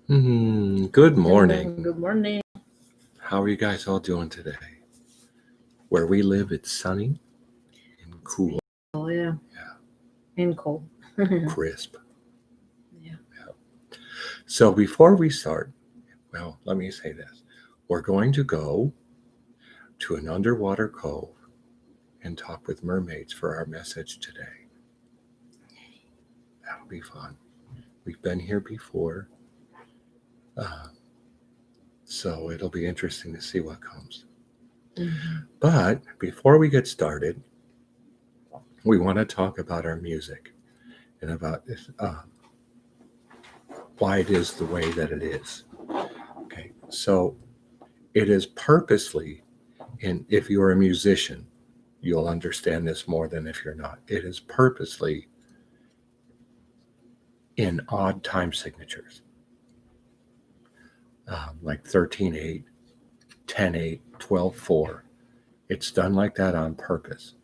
Good morning. Good morning. How are you guys all doing today? Where we live, it's sunny and It's cool, beautiful, yeah, and cold. crisp. Yeah. So before we start, well, let me say this. We're going to go to an underwater cove and talk with mermaids for our message today. That'll be fun. We've been here before, uh, so it'll be interesting to see what comes. Mhm. But before we get started, we want to talk about our music and about why it is the way that it is. Okay, so it is purposely, and if you're a musician, you'll understand this more than if you're not. It is purposely in odd time signatures, like 13/8, 10/8, 12/4. It's done like that on purpose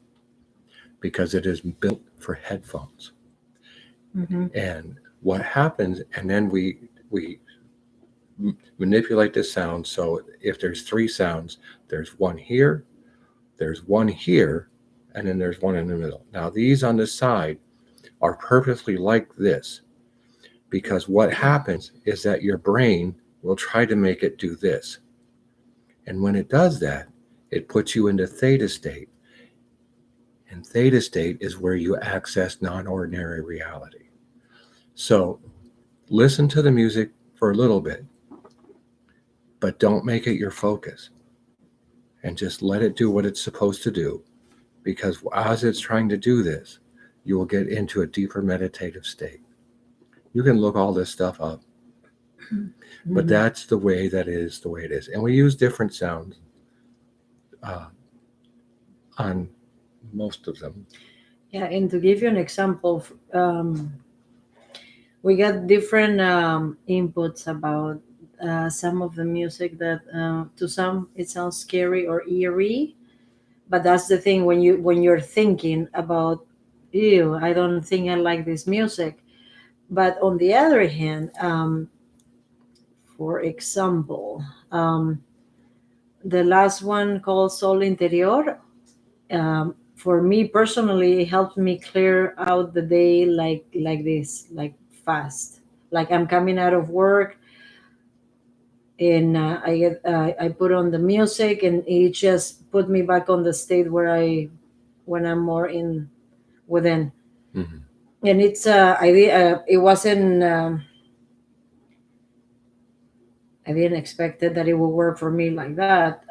because it is built for headphones. Mhm. And what happens, and then we manipulate the sound. So if there's three sounds, there's one here, there's one here, and then there's one in the middle. Now, these on the side are purposely like this because what happens is that your brain will try to make it do this. And when it does that, it puts you into theta state. And theta state is where you access non ordinary reality. So listen to the music for a little bit, but don't make it your focus and just let it do what it's supposed to do. Because as it's trying to do this, you will get into a deeper meditative state. You can look all this stuff up, but Mhm. that's the way that is the way it is. And we use different sounds uh, on most of them. Yeah, and to give you an example, we got different inputs about some of the music that to some it sounds scary or eerie, but that's the thing when you're thinking about, ew, I don't think I like this music. But on the other hand, for example, the last one called Sol Interior, for me personally, it helped me clear out the day like this, like fast. Like I'm coming out of work and I put on the music and it just put me back on the state where I when I'm more in within. Mm-hmm. And it wasn't. I didn't expect it that it would work for me like that.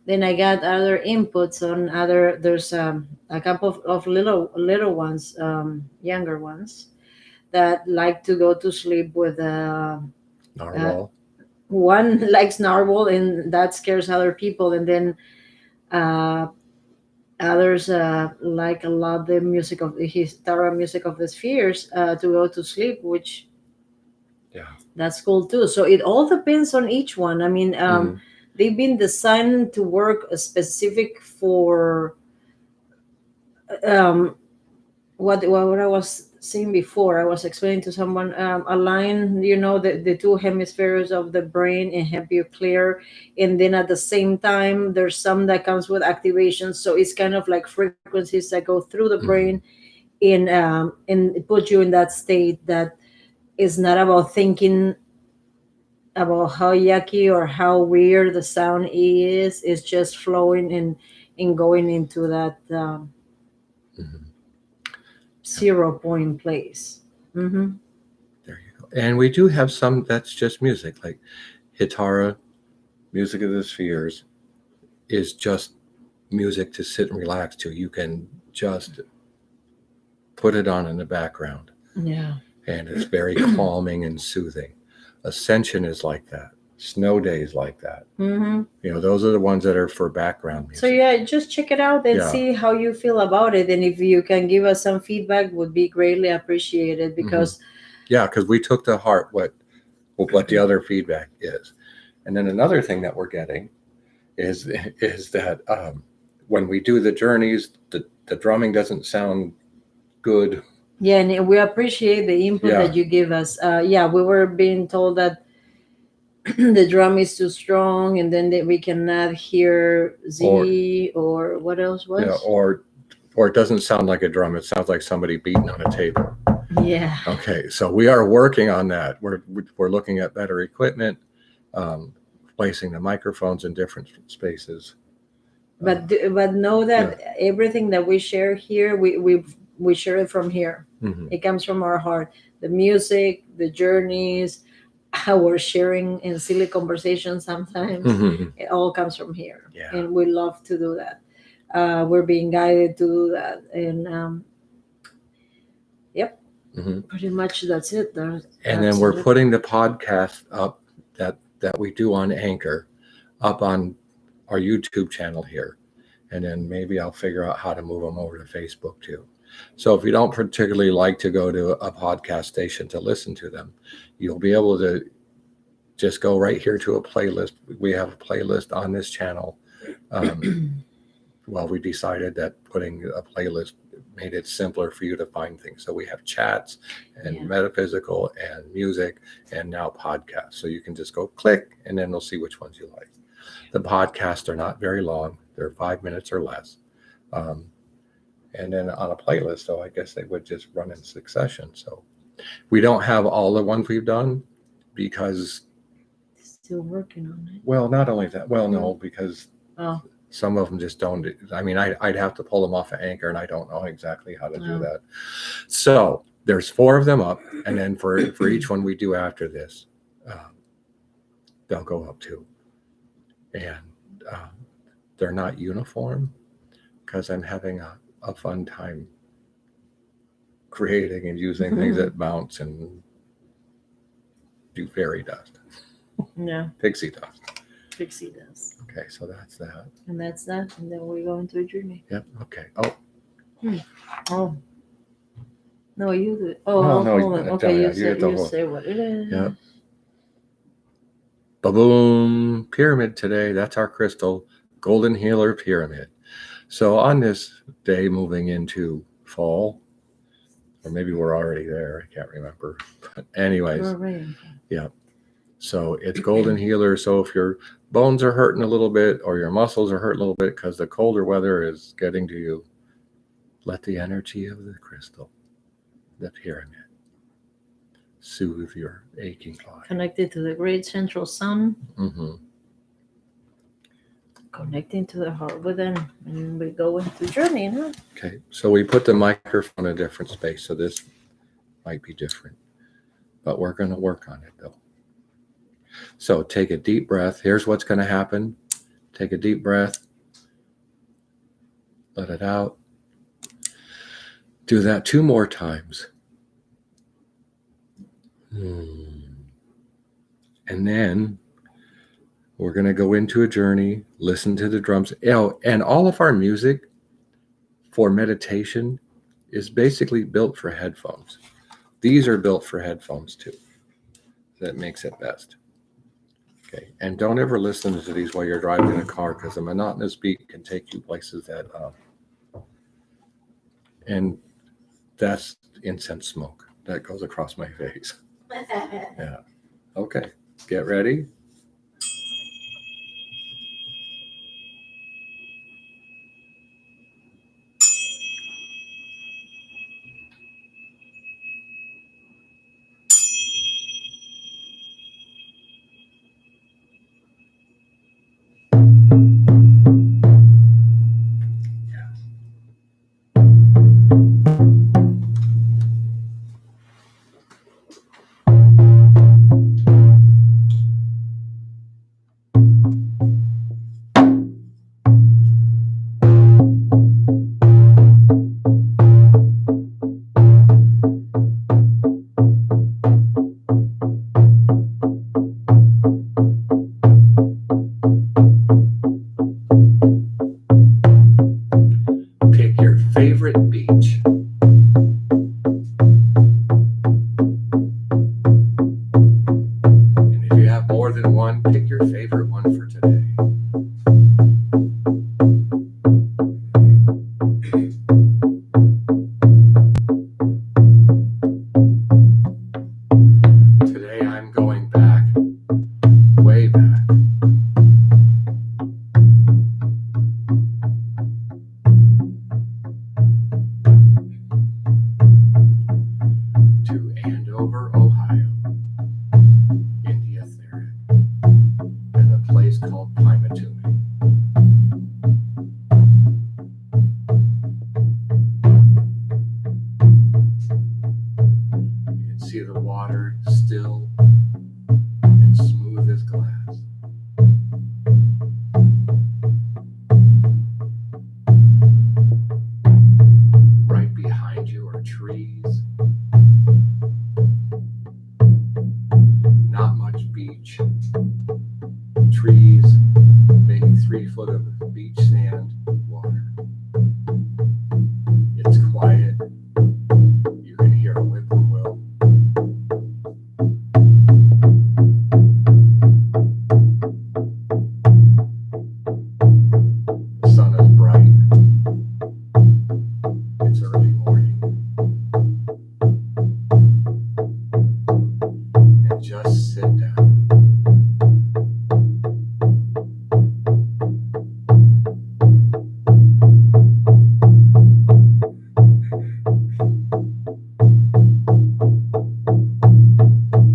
Then I got other inputs on other. There's a couple of little ones, younger ones that like to go to sleep with uh, Narwhal. one likes narwhal and that scares other people, and then uh, others like a lot the music of his Tara music of the spheres to go to sleep, which Yeah. that's cool too. So it all depends on each one. I mean, Mm-hmm. they've been designed to work specific for um, what I was saying before. I was explaining to someone align, the two hemispheres of the brain and help you clear. And then at the same time, there's some that comes with activation. So it's kind of like frequencies that go through the brain Mm-hmm. and it puts you in that state that is not about thinking about how yucky or how weird the sound is. It's just flowing and going into that Mm-hmm. Yeah. 0 point place. Mm-hmm. There you go. And we do have some that's just music, like Hitara, Music of the Spheres, is just music to sit and relax to. You can just put it on in the background, Yeah. and it's very calming and soothing. Ascension is like that. Snow days like that. Mm-hmm. Those are the ones that are for background So music. yeah, just check it out and Yeah. see how you feel about it. And if you can give us some feedback, would be greatly appreciated Mm-hmm. because Yeah, because we took to heart what the other feedback is, and then another thing that we're getting is is that when we do the journeys, the drumming doesn't sound good Yeah, and we appreciate the input Yeah. that you give us. Yeah, we were being told that the drum is too strong, and then that we cannot hear Z or what else Yeah, was? or it doesn't sound like a drum. It sounds like somebody beating on a table. Yeah. Okay, so we are working on that. We're looking at better equipment, um, placing the microphones in different spaces. But know that everything that we share here, we share it from here. Mhm. It comes from our heart. The music, the journeys, our sharing and silly conversations sometimes, Mhm. it all comes from here. Yeah. And we love to do that. We're being guided to do that. And yep, Mhm. pretty much that's it. And then we're putting the podcast up that we do on Anchor up on our YouTube channel here. And then maybe I'll figure out how to move them over to Facebook too. So if you don't particularly like to go to a podcast station to listen to them, you'll be able to just go right here to a playlist. We have a playlist on this channel. Well, we decided that putting a playlist made it simpler for you to find things. So we have chats and metaphysical and music and now podcasts. So you can just go click and then they'll see which ones you like. The podcasts are not very long. They're 5 minutes or less. And then on a playlist, so I guess they would just run in succession. So we don't have all the ones we've done because still working on it. Well, not only that. Well, no, because Oh. some of them just don't. I mean, I'd have to pull them off of Anchor, and I don't know exactly how to do that. So there's 4 of them up, and then for each one we do after this, they'll go up too. And they're not uniform because I'm having a fun time creating and using things that bounce and do fairy dust. Yeah. Pixie dust. Pixie dust. Okay, so that's that. And that's that. And then we go into a journey. Yep. Okay. Oh. Oh. No, you do it. Oh, no, hold on. Okay, you say what it is. Yep. Ba-boom. Pyramid today. That's our crystal. Golden Healer Pyramid. So on this day moving into fall, or maybe we're already there. I can't remember. But anyways. Yeah. So it's Golden Healer. So if your bones are hurting a little bit or your muscles are hurting a little bit because the colder weather is getting to you, let the energy of the crystal, the pyramid, soothe your aching body. Connected to the great central sun. Mm-hmm. Connecting to the heart within. And we go into journey, huh? Okay. So we put the microphone in a different space. So this might be different. But we're going to work on it though. So take a deep breath. Here's what's going to happen. Take a deep breath. Let it out. Do that 2 more times. And then we're going to go into a journey, listen to the drums. And all of our music for meditation is basically built for headphones. These are built for headphones too. That makes it best. Okay. And don't ever listen to these while you're driving a car because a monotonous beat can take you places that and that's incense smoke that goes across my face. Yeah. Okay. Get ready. Pick your favorite beach. And if you have more than one, pick your favorite one for today. beach. Trees, maybe 3 foot of beach sand, water. It's quiet. You can hear a whippoorwill. The sun is bright. It's early morning. And just sit down.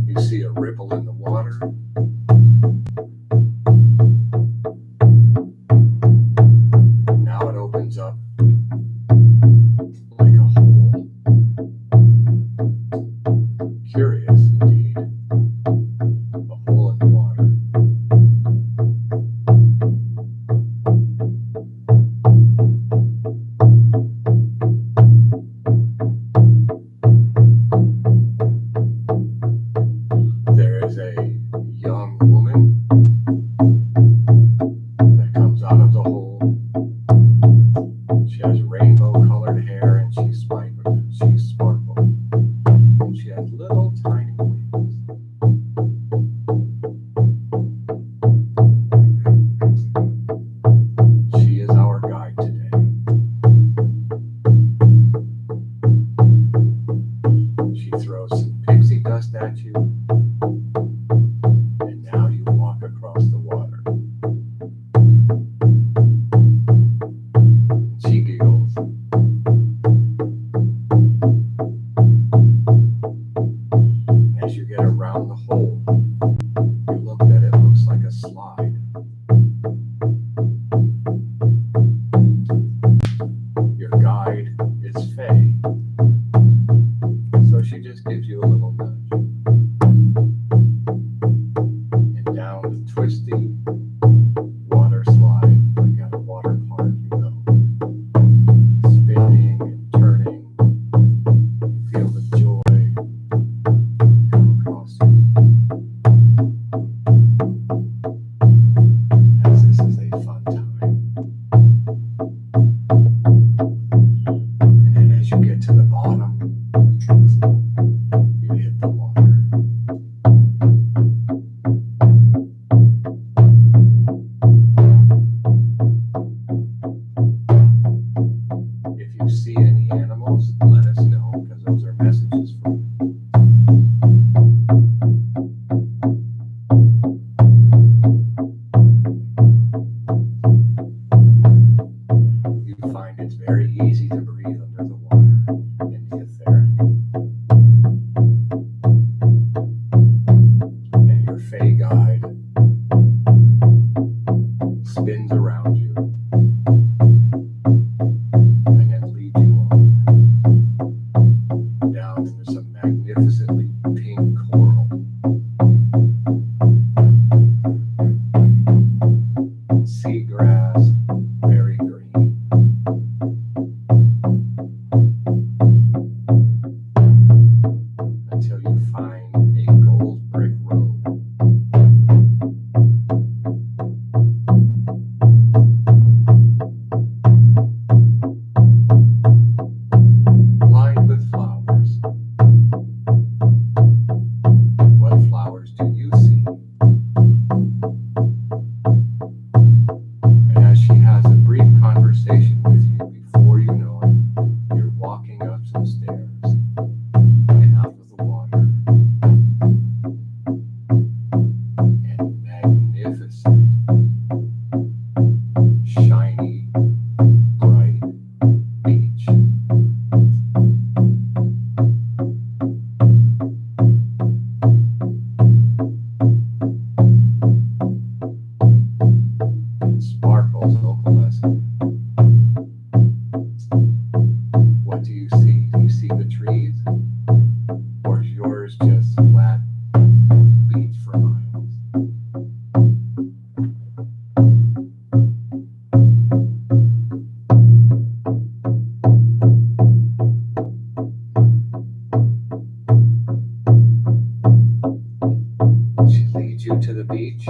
You see a ripple in the water. Now it opens up like a hole. Curious indeed. A hole in the water. There is a young woman that comes out of the hole. She has rainbow colored hair and she's sparkle. And she has little tiny wings. She is our guide today. She throws some pixie dust at you, and now you walk across the water. She giggles. As you get around the hole, you look that it looks like a slide. Your guide is Faye, so she just gives you a little nudge. And down the twisty water slide, like at a water park, you go. Spinning and turning. You feel the joy come across you. the beach.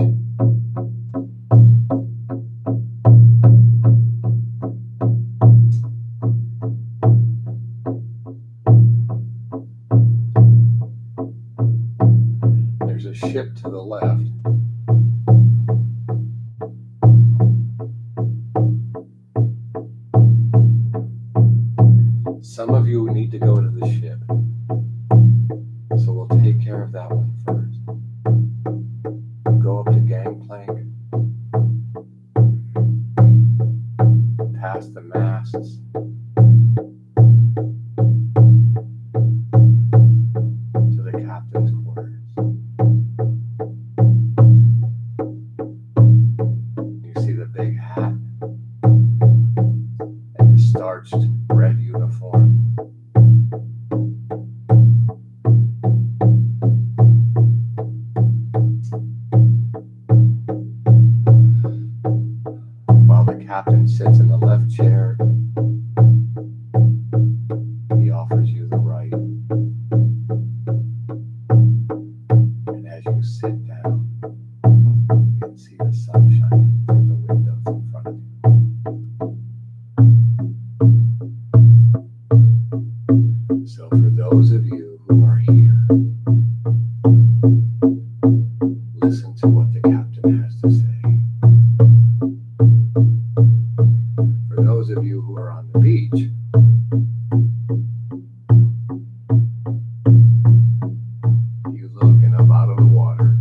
There's a ship to the left. Some of you need to go to the ship, so we'll take care of that one first. Go up the gangplank, past the masts, to the captain's quarters. You see the big hat and the starched red uniform. While the captain sits in the left chair, he offers you the right. And as you sit down, you can see the sun shining through the windows in front of you. So for those of you who are here, listen to what the captain has to say. For those of you who are on the beach, you look and up out of the water,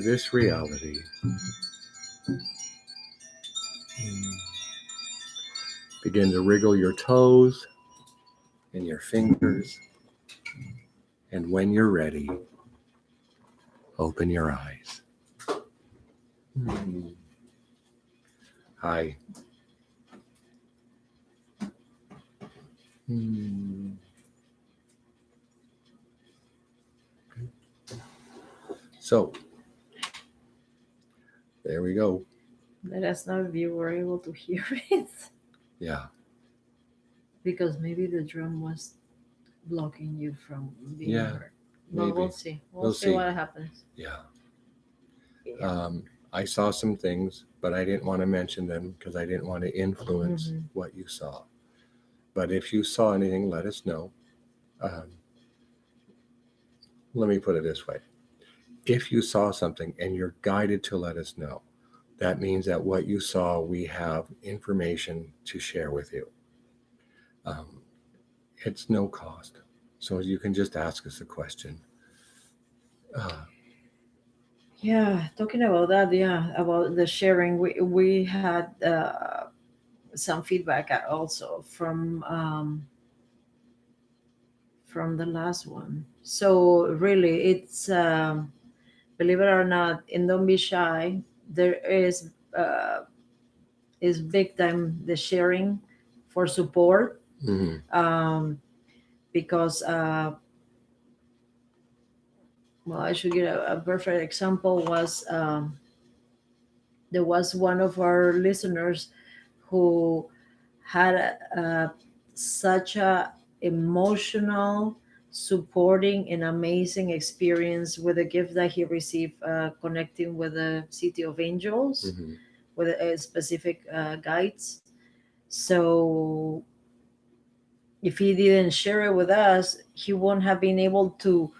this reality. Begin to wriggle your toes and your fingers. And when you're ready, open your eyes. Hi. So, there we go. Let us know if you were able to hear it. Yeah. Because maybe the drum was blocking you from being heard. But maybe. we'll see. We'll We'll see see. what happens. Yeah. Yeah. I saw some things, but I didn't want to mention them because I didn't want to influence what you saw. But if you saw anything, let us know. Let me put it this way. If you saw something and you're guided to let us know, that means that what you saw, we have information to share with you. It's no cost. So you can just ask us a question. Yeah, talking about that, yeah, about the sharing, we had some feedback also from the last one. So really, it's believe it or not, in Don't Be Shy, there is big time the sharing for support, because well, I should give a perfect example was there was one of our listeners who had such a emotional, supporting, and amazing experience with a gift that he received, connecting with the City of Angels, with specific guides. So if he didn't share it with us, he won't have been able to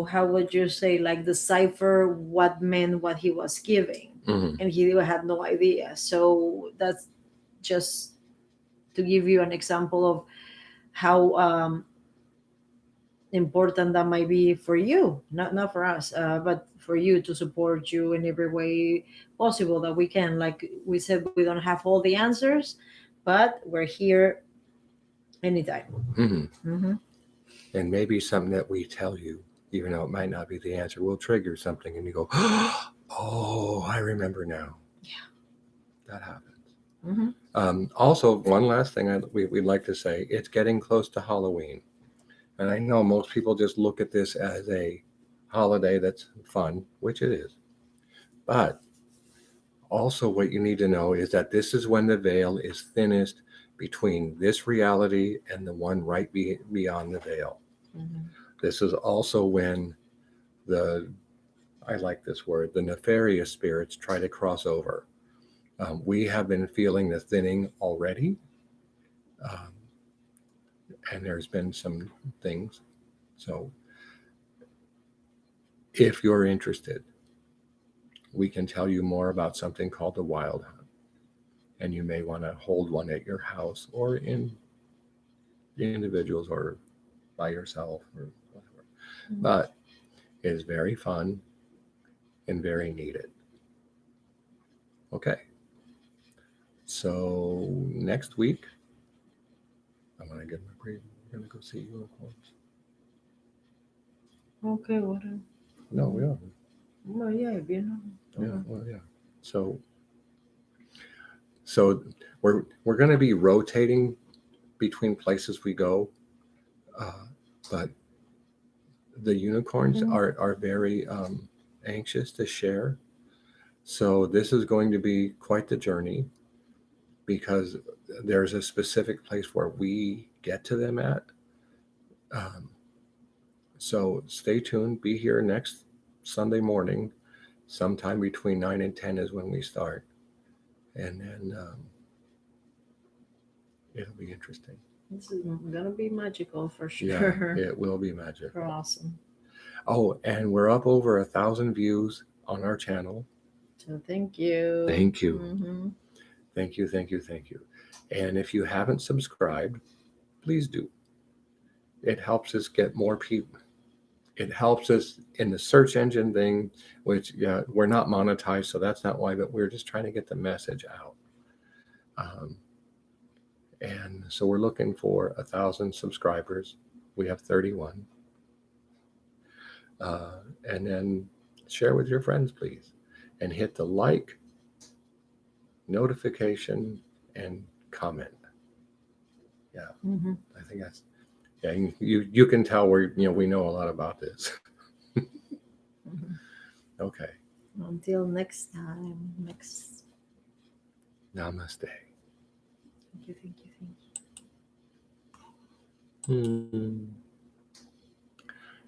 how would you say, like, decipher what meant what he was giving, and he had no idea. So that's just to give you an example of how important that might be for you, not for us, but for you, to support you in every way possible that we can. Like we said, we don't have all the answers, but we're here anytime. And maybe something that we tell you, even though it might not be the answer, will trigger something and you go, oh, I remember now. Yeah. That happens. Also, one last thing we'd like to say, it's getting close to Halloween. And I know most people just look at this as a holiday that's fun, which it is. But also what you need to know is that this is when the veil is thinnest between this reality and the one right beyond the veil. This is also when I like this word, the nefarious spirits try to cross over. We have been feeling the thinning already. And there's been some things. So if you're interested, we can tell you more about something called the Wild Hunt. And you may want to hold one at your house or in individuals or by yourself or whatever. But it is very fun and very needed. Okay. So next week, I'm going to get my break. We're going to go see unicorns. Okay, what? No, we are. Well, yeah, you know. Yeah, well, yeah. So we're going to be rotating between places we go, but the unicorns are very anxious to share. So this is going to be quite the journey because there's a specific place where we get to them at. So stay tuned. Be here next Sunday morning. Sometime between 9 and 10 is when we start. And then it'll be interesting. This is going to be magical for sure. Yeah, it will be magical. Awesome. Oh, and we're up over 1,000 views on our channel. So thank you. Thank you. Thank you, thank you, thank you. And if you haven't subscribed, please do. It helps us get more people. it helps us in the search engine thing, which we're not monetized, so that's not why, but we're just trying to get the message out. And so we're looking for 1,000 subscribers. We have 31. And then share with your friends, please, and hit the like, notification, and comment. Yeah, Mm-hmm. I think that's, yeah, you can tell we know a lot about this. Mm-hmm. Okay. Until next time. Next. Namaste. Thank you. Thank you. Thank you. Hmm.